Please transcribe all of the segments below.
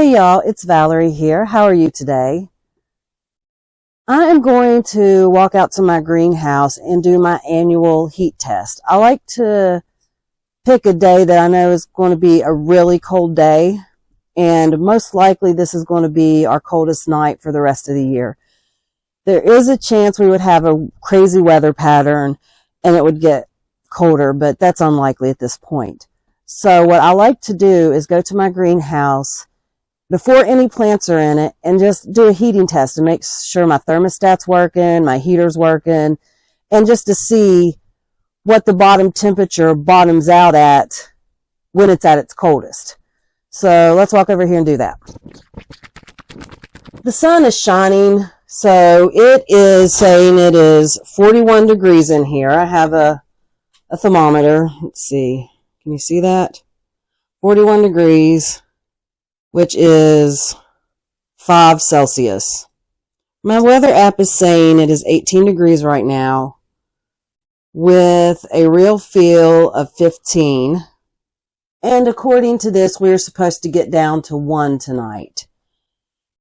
Hey y'all, it's Valerie here. How are you today? I am going to walk out to my greenhouse and do my annual heat test. I like to pick a day that I know is going to be a really cold day, and most likely this is going to be our coldest night for the rest of the year. There is a chance we would have a crazy weather pattern and it would get colder, but that's unlikely at this point. So what I like to do is go to my greenhouse before any plants are in it and just do a heating test and make sure my thermostat's working, my heater's working, and just to see what the bottom temperature bottoms out at when it's at its coldest. So let's walk over here and do that. The sun is shining, so it is saying it is 41 degrees in here. I have a thermometer. Let's see. Can you see that? 41 degrees. Which is 5 Celsius. My weather app is saying it is 18 degrees right now with a real feel of 15. And according to this, we're supposed to get down to 1 tonight.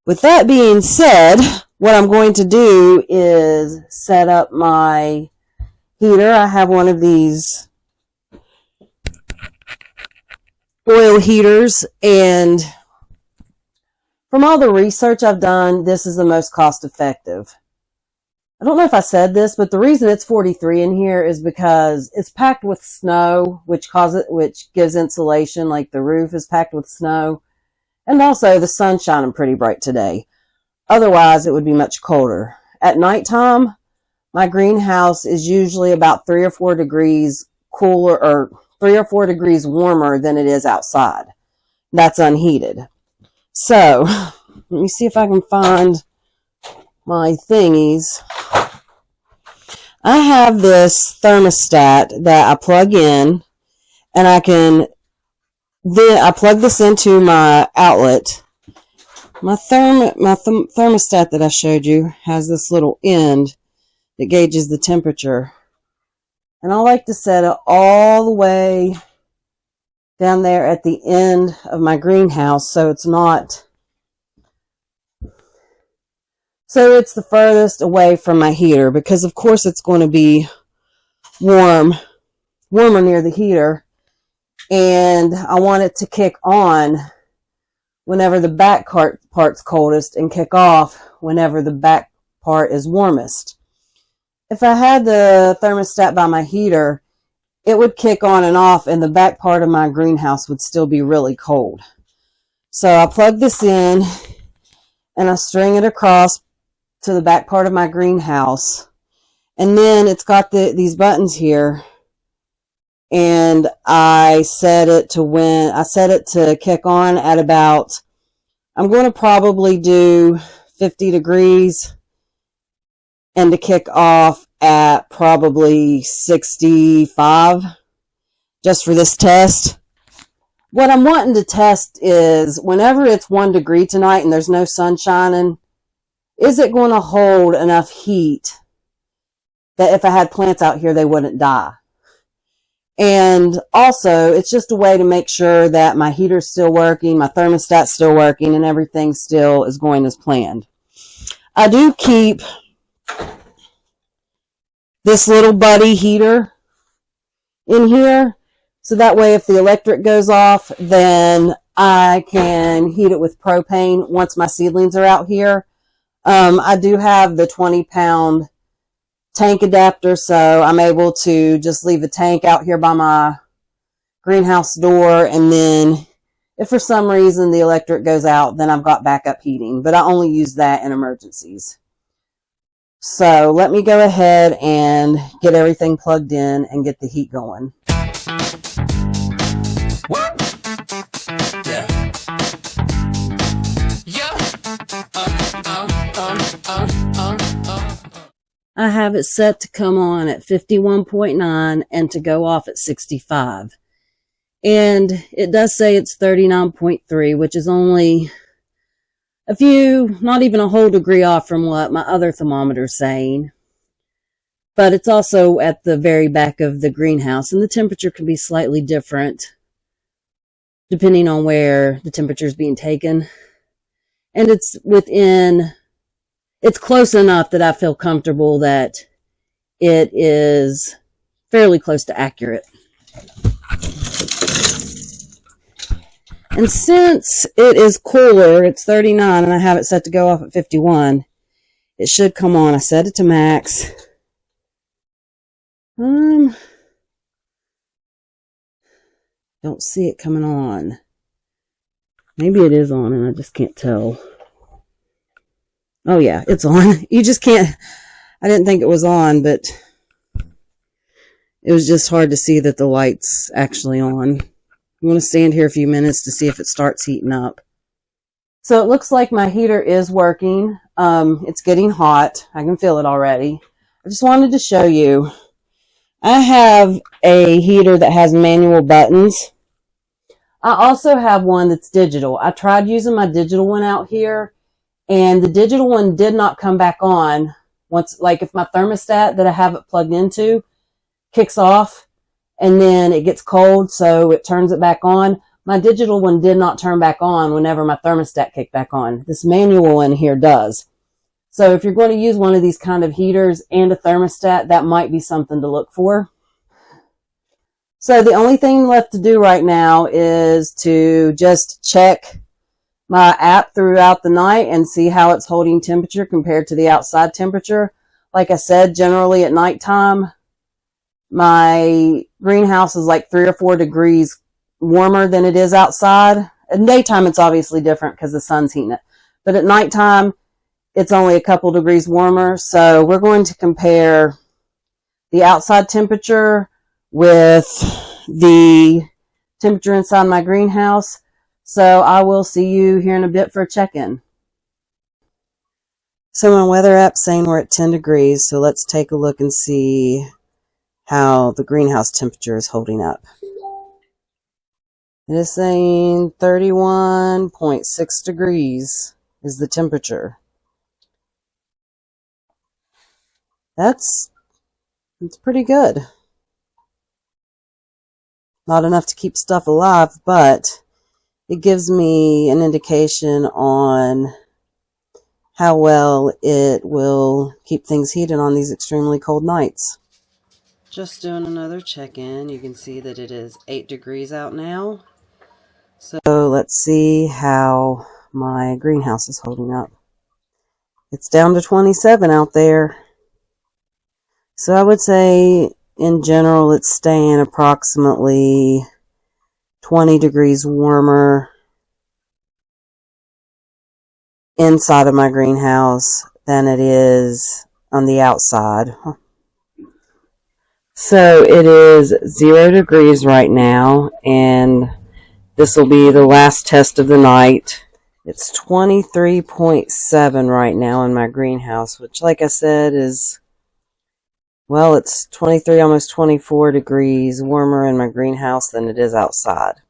With that being said, what I'm going to do is set up my heater. I have one of these oil heaters, and from all the research I've done, this is the most cost effective. I don't know if I said this, but the reason it's 43 in here is because it's packed with snow, which gives insulation, like the roof is packed with snow. And also the sun's shining pretty bright today. Otherwise, it would be much colder. At nighttime, my greenhouse is usually about 3 or 4 degrees cooler, or 3 or 4 degrees warmer than it is outside. That's unheated. So, let me see if I can find my thingies. I have this thermostat that I plug in, and I plug this into my outlet. My thermostat that I showed you has this little end that gauges the temperature. And I like to set it all the way down there at the end of my greenhouse, so it's the furthest away from my heater, because of course it's going to be warmer near the heater, and I want it to kick on whenever the back part's coldest and kick off whenever the back part is warmest. If I had the thermostat by my heater, it would kick on and off, and the back part of my greenhouse would still be really cold. So I plug this in, and I string it across to the back part of my greenhouse. And then it's got these buttons here, and I set it to kick on at about, I'm going to probably do 50 degrees, and to kick off at probably 65, just for this test. What I'm wanting to test is, whenever it's 1 degree tonight and there's no sun shining, is it going to hold enough heat that if I had plants out here, they wouldn't die? And also, it's just a way to make sure that my heater's still working, my thermostat's still working, and everything still is going as planned. I do keep this little buddy heater in here, so that way if the electric goes off, then I can heat it with propane once my seedlings are out here. I do have the 20-pound tank adapter, so I'm able to just leave a tank out here by my greenhouse door, and then if for some reason the electric goes out, then I've got backup heating, but I only use that in emergencies. So let me go ahead and get everything plugged in and get the heat going. I have it set to come on at 51.9 and to go off at 65. And it does say it's 39.3, which is only a few, not even a whole degree off from what my other thermometer is saying. But it's also at the very back of the greenhouse, and the temperature can be slightly different depending on where the temperature is being taken. And it's close enough that I feel comfortable that it is fairly close to accurate. And since it is cooler, it's 39 and I have it set to go off at 51, it should come on. I set it to max. Don't see it coming on. Maybe it is on and I just can't tell. Oh yeah, it's on. You just can't. I didn't think it was on, but it was just hard to see that the light's actually on. I'm going to stand here a few minutes to see if it starts heating up. So it looks like my heater is working. It's getting hot. I can feel it already. I just wanted to show you. I have a heater that has manual buttons. I also have one that's digital. I tried using my digital one out here, and the digital one did not come back on. Once, like if my thermostat that I have it plugged into kicks off, and then it gets cold, so it turns it back on. My digital one did not turn back on whenever my thermostat kicked back on. This manual one here does. So if you're going to use one of these kind of heaters and a thermostat, that might be something to look for. So the only thing left to do right now is to just check my app throughout the night and see how it's holding temperature compared to the outside temperature. Like I said, generally at nighttime, my greenhouse is like 3 or 4 degrees warmer than it is outside. In daytime, it's obviously different because the sun's heating it. But at nighttime, it's only a couple degrees warmer. So we're going to compare the outside temperature with the temperature inside my greenhouse. So I will see you here in a bit for a check-in. So my weather app's saying we're at 10 degrees. So let's take a look and see how the greenhouse temperature is holding up. It is saying 31.6 degrees is the temperature. It's pretty good. Not enough to keep stuff alive, but it gives me an indication on how well it will keep things heated on these extremely cold nights. Just doing another check-in. You can see that it is 8 degrees out now. So let's see how my greenhouse is holding up. It's down to 27 out there. So I would say in general it's staying approximately 20 degrees warmer inside of my greenhouse than it is on the outside. So it is 0 degrees right now, and this will be the last test of the night. It's 23.7 right now in my greenhouse, which, like I said, is, well, it's 23, almost 24 degrees warmer in my greenhouse than it is outside.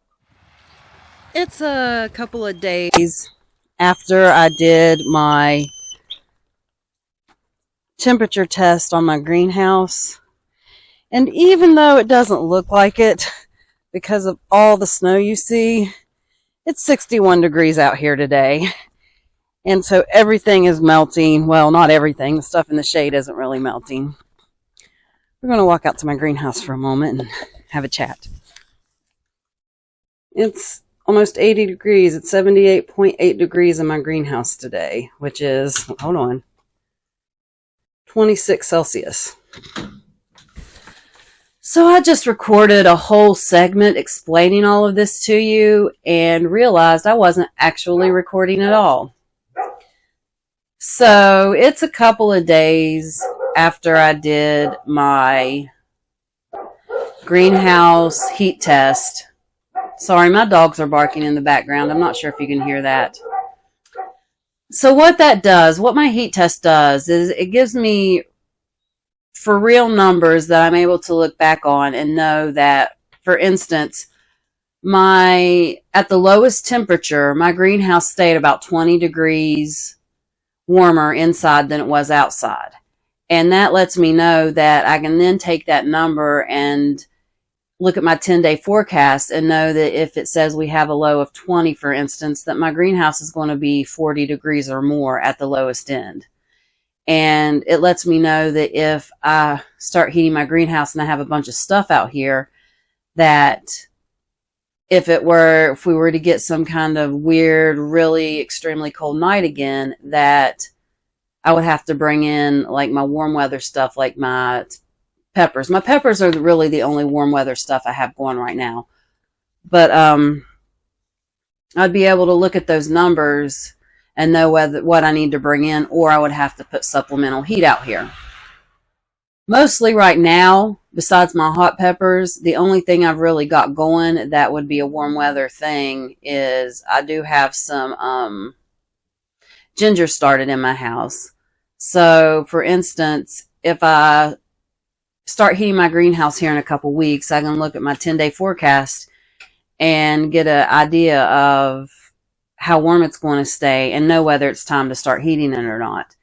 It's a couple of days after I did my temperature test on my greenhouse. And even though it doesn't look like it because of all the snow you see, it's 61 degrees out here today. And so everything is melting. Well, not everything. The stuff in the shade isn't really melting. We're going to walk out to my greenhouse for a moment and have a chat. It's almost 80 degrees. It's 78.8 degrees in my greenhouse today, which is, hold on, 26 Celsius. So I just recorded a whole segment explaining all of this to you and realized I wasn't actually recording at all. So it's a couple of days after I did my greenhouse heat test. Sorry, my dogs are barking in the background. I'm not sure if you can hear that. So what that does, what my heat test does, is it gives me for real numbers that I'm able to look back on and know that, for instance, at the lowest temperature, my greenhouse stayed about 20 degrees warmer inside than it was outside. And that lets me know that I can then take that number and look at my 10-day forecast and know that if it says we have a low of 20, for instance, that my greenhouse is going to be 40 degrees or more at the lowest end. And it lets me know that if I start heating my greenhouse and I have a bunch of stuff out here, that if we were to get some kind of weird, really extremely cold night again, that I would have to bring in like my warm weather stuff, like my peppers. My peppers are really the only warm weather stuff I have going right now. But I'd be able to look at those numbers and know what I need to bring in, or I would have to put supplemental heat out here. Mostly right now, besides my hot peppers, the only thing I've really got going that would be a warm weather thing is I do have some ginger started in my house. So, for instance, if I start heating my greenhouse here in a couple weeks, I can look at my 10-day forecast and get an idea of how warm it's going to stay and know whether it's time to start heating it or not.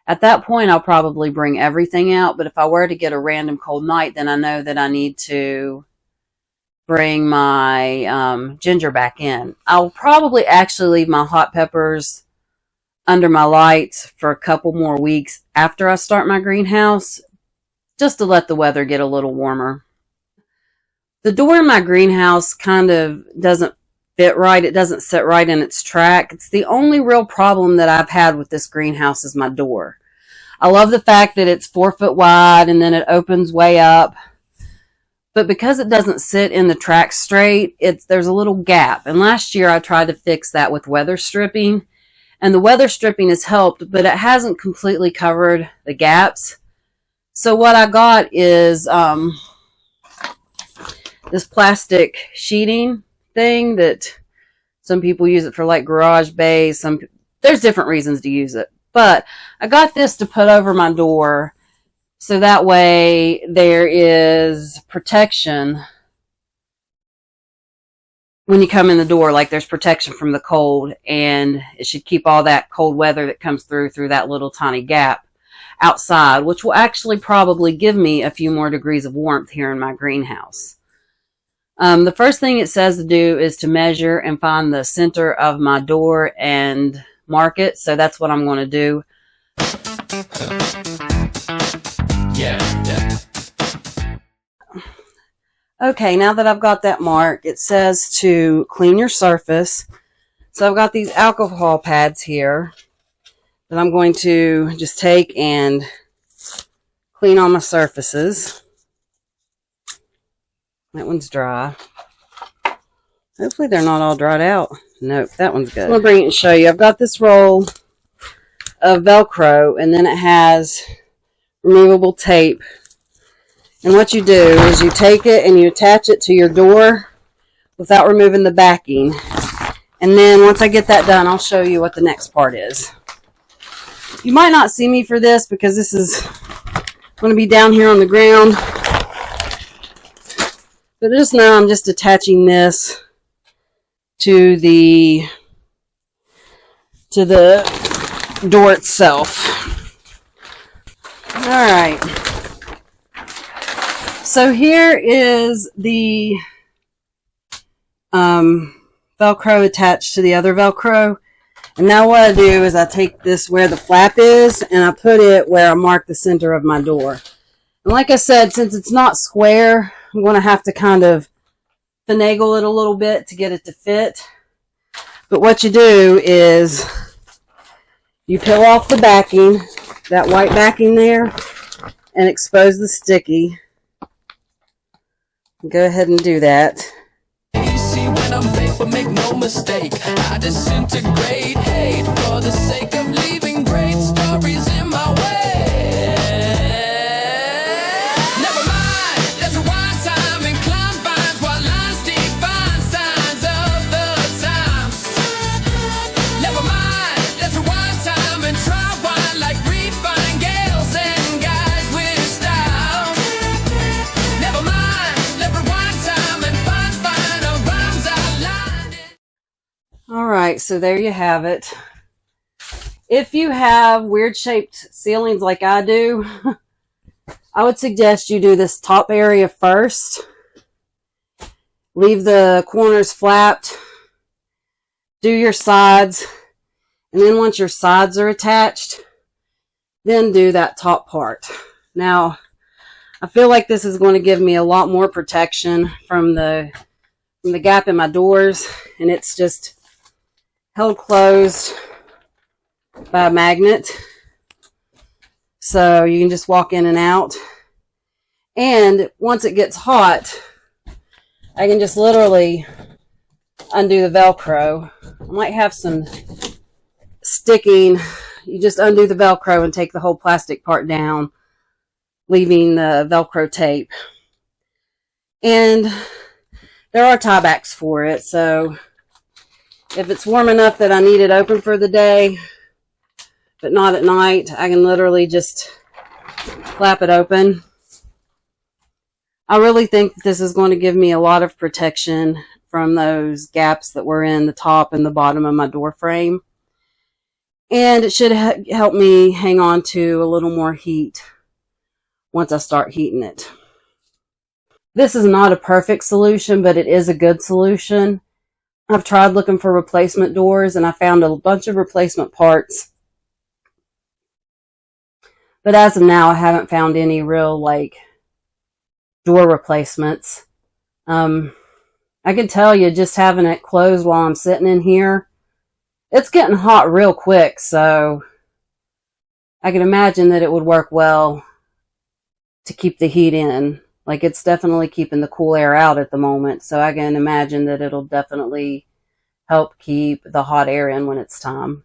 At that point, I'll probably bring everything out, but if I were to get a random cold night, then I know that I need to bring my ginger back in. I'll probably actually leave my hot peppers under my lights for a couple more weeks after I start my greenhouse, just to let the weather get a little warmer. The door in my greenhouse kind of doesn't fit right. It doesn't sit right in its track. It's the only real problem that I've had with this greenhouse is my door. I love the fact that it's 4 foot wide and then it opens way up. But because it doesn't sit in the track straight, there's a little gap. And last year I tried to fix that with weather stripping. And the weather stripping has helped, but it hasn't completely covered the gaps. So what I got is this plastic sheeting thing that some people use it for, like garage bays. There's different reasons to use it, but I got this to put over my door so that way there is protection when you come in the door. Like there's protection from the cold, and it should keep all that cold weather that comes through that little tiny gap outside, which will actually probably give me a few more degrees of warmth here in my greenhouse. The first thing it says to do is to measure and find the center of my door and mark it. So that's what I'm going to do. Yeah. Okay, now that I've got that mark, it says to clean your surface. So I've got these alcohol pads here that I'm going to just take and clean all my surfaces. That one's dry. Hopefully they're not all dried out. Nope, that one's good. I'm going to bring it and show you. I've got this roll of Velcro, and then it has removable tape. And what you do is you take it and you attach it to your door without removing the backing. And then once I get that done, I'll show you what the next part is. You might not see me for this because this is going to be down here on the ground. But just know I'm just attaching this to the door itself. Alright. So here is the Velcro attached to the other Velcro. And now what I do is I take this where the flap is and I put it where I mark the center of my door. And like I said, since it's not square, I'm going to have to kind of finagle it a little bit to get it to fit. But what you do is you peel off the backing, that white backing there, and expose the sticky. Go ahead and do that. See when I'm paper, make no mistake. I disintegrate hate for the sake of leaving great stories in my way. Never mind, there's a one time and climb finds while lines define signs of the times. Never mind, there's a one time and try wine like refined gales and guys with style. Never mind, never one time and find final rhymes outlined. Alright, so there you have it. If you have weird shaped ceilings like I do, I would suggest you do this top area first Leave the corners flapped. Do your sides. And then once your sides are attached, then do that top part. Now, I feel like this is going to give me a lot more protection from the gap in my doors, and it's just held closed by a magnet. So you can just walk in and out. And once it gets hot, I can just literally undo the Velcro. I might have some sticking. You just undo the Velcro and take the whole plastic part down, leaving the Velcro tape. And there are tiebacks for it, so if it's warm enough that I need it open for the day, but not at night, I can literally just flap it open. I really think this is going to give me a lot of protection from those gaps that were in the top and the bottom of my door frame. And it should help me hang on to a little more heat once I start heating it. This is not a perfect solution, but it is a good solution. I've tried looking for replacement doors, and I found a bunch of replacement parts. But as of now, I haven't found any real, door replacements. I can tell you, just having it closed while I'm sitting in here, it's getting hot real quick, so I can imagine that it would work well to keep the heat in. It's definitely keeping the cool air out at the moment, so I can imagine that it'll definitely help keep the hot air in when it's time.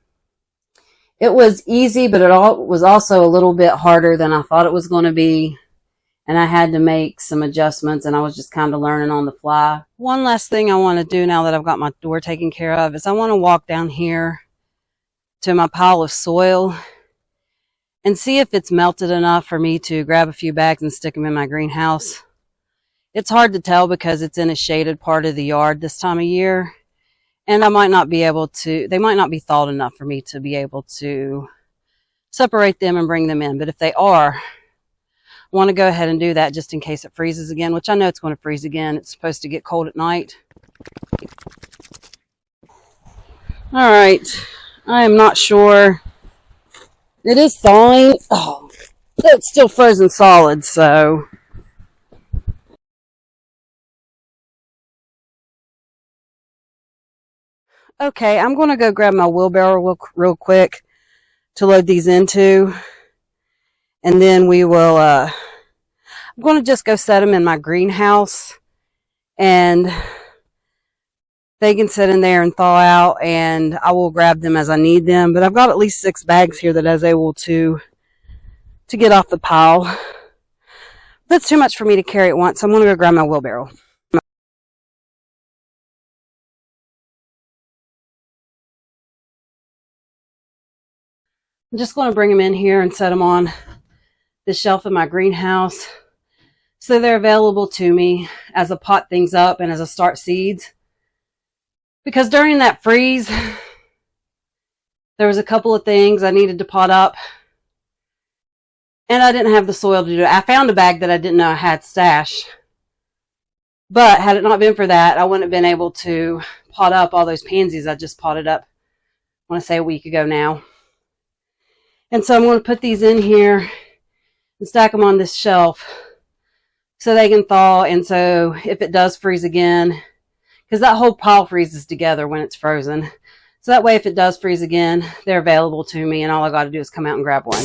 It was easy, but it was also a little bit harder than I thought it was going to be, and I had to make some adjustments, and I was just kind of learning on the fly. One last thing I want to do now that I've got my door taken care of is I want to walk down here to my pile of soil and see if it's melted enough for me to grab a few bags and stick them in my greenhouse. It's hard to tell because it's in a shaded part of the yard this time of year, and I might not be able to, they might not be thawed enough for me to be able to separate them and bring them in. But if they are, I want to go ahead and do that just in case it freezes again, which I know it's going to freeze again. It's supposed to get cold at night. All right, I am not sure. It is thawing. Oh, it's still frozen solid, so. Okay, I'm going to go grab my wheelbarrow real quick to load these into. And then we will, I'm going to just go set them in my greenhouse. And they can sit in there and thaw out, and I will grab them as I need them. But I've got at least 6 bags here that I was able to get off the pile. That's too much for me to carry at once, so I'm going to go grab my wheelbarrow. I'm just going to bring them in here and set them on the shelf in my greenhouse so they're available to me as I pot things up and as I start seeds. Because during that freeze, there was a couple of things I needed to pot up, and I didn't have the soil to do it. I found a bag that I didn't know I had stashed, but had it not been for that, I wouldn't have been able to pot up all those pansies I just potted up, I want to say a week ago now. And so I'm going to put these in here and stack them on this shelf so they can thaw. And so if it does freeze again, because that whole pile freezes together when it's frozen. So that way, if it does freeze again, they're available to me, and all I got to do is come out and grab one.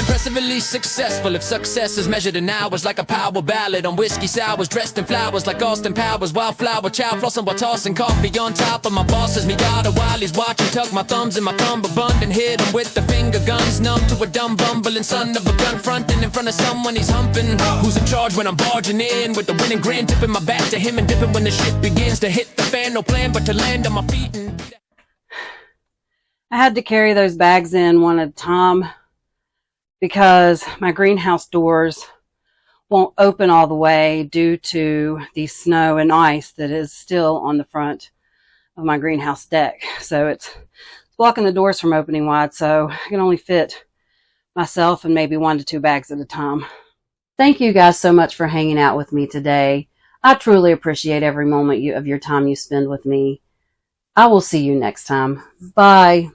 Impressively successful. If success is measured in hours, like a power ballad on whiskey sours, dressed in flowers like Austin Powers, wildflower child flossing while tossing coffee on top of my bosses. Me daughter while he's watching, tuck my thumbs in my cummerbund and hit him with the finger guns, numb to a dumb bumbling son of a gun, fronting in front of someone he's humping. Who's in charge when I'm barging in with the winning grin, tipping my back to him and dipping when the shit begins to hit the fan. No plan but to land on my feet. I had to carry those bags in one at a time, because my greenhouse doors won't open all the way due to the snow and ice that is still on the front of my greenhouse deck. So it's blocking the doors from opening wide, so I can only fit myself and maybe 1 to 2 bags at a time. Thank you guys so much for hanging out with me today. I truly appreciate every moment of your time you spend with me. I will see you next time. Bye.